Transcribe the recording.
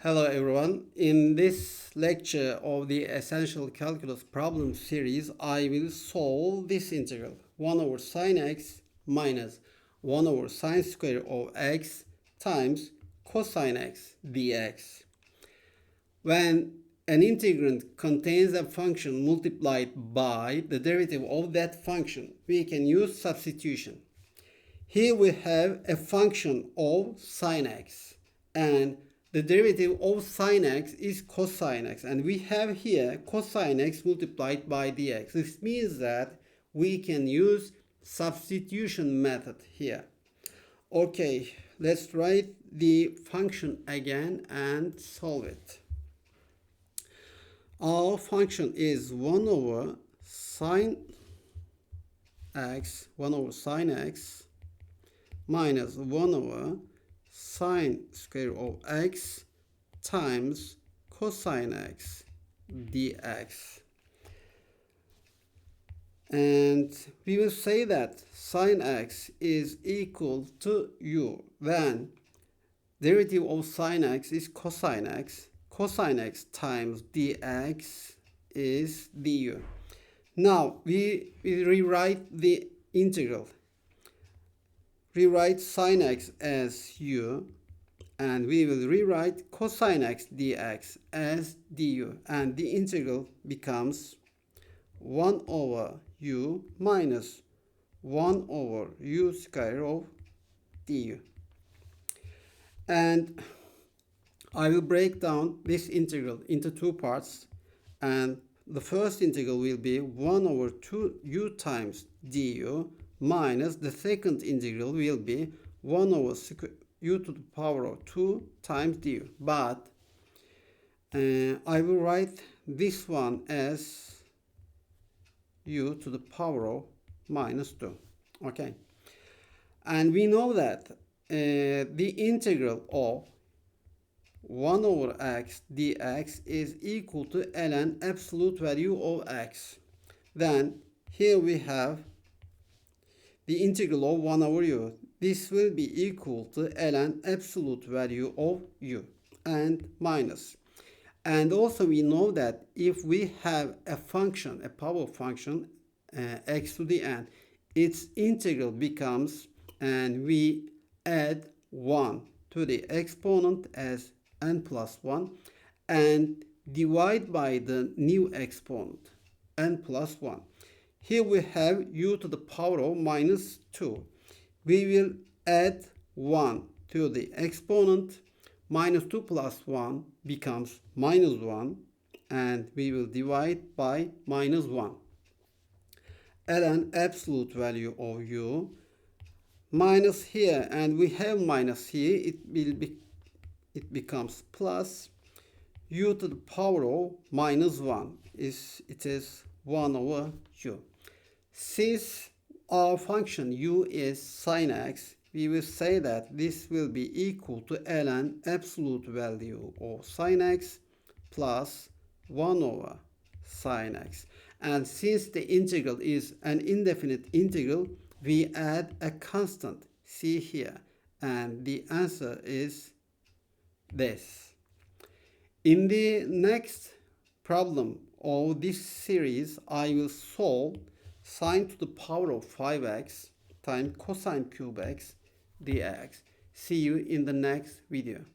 Hello everyone. In this lecture of the Essential Calculus problem series, I will solve this integral 1 over sine x minus 1 over sine square of x times cosine x dx. When an integrand contains a function multiplied by the derivative of that function, we can use substitution. Here we have a function of sine x, and the derivative of sine x is cosine x, and we have here cosine x multiplied by dx. This means that we can use substitution method here. Okay, let's write the function again and solve it. Our function is 1 over sine x minus 1 over sine square of x times cosine x dx. And we will say that sine x is equal to u when derivative of sine x is cosine x times dx is du. Now we rewrite the integral. Rewrite sine x as u, and we will rewrite cosine x dx as du, and the integral becomes 1 over u minus 1 over u square of du. And I will break down this integral into two parts, and the first integral will be 1 over 2u times du minus the second integral will be 1 over u to the power of 2 times du. But I will write this one as u to the power of minus 2. Okay. And we know that the integral of 1 over x dx is equal to ln absolute value of x. Then here we have the integral of 1 over u. This will be equal to ln absolute value of u and minus. And also we know that if we have a function, a power function, x to the n, its integral becomes, and we add 1 to the exponent as n plus 1 and divide by the new exponent n plus 1. Here we have u to the power of minus 2. We will add 1 to the exponent. Minus 2 plus 1 becomes minus 1, and we will divide by minus 1. Ln absolute value of u minus here, and we have minus here, it becomes plus u to the power of minus 1. It is 1 over u. Since our function u is sine x, we will say that this will be equal to ln absolute value of sine x plus 1 over sine x. And since the integral is an indefinite integral, we add a constant c here, and the answer is this. In the next problem of this series, I will solve sine to the power of 5x times cosine cube x dx. See you in the next video.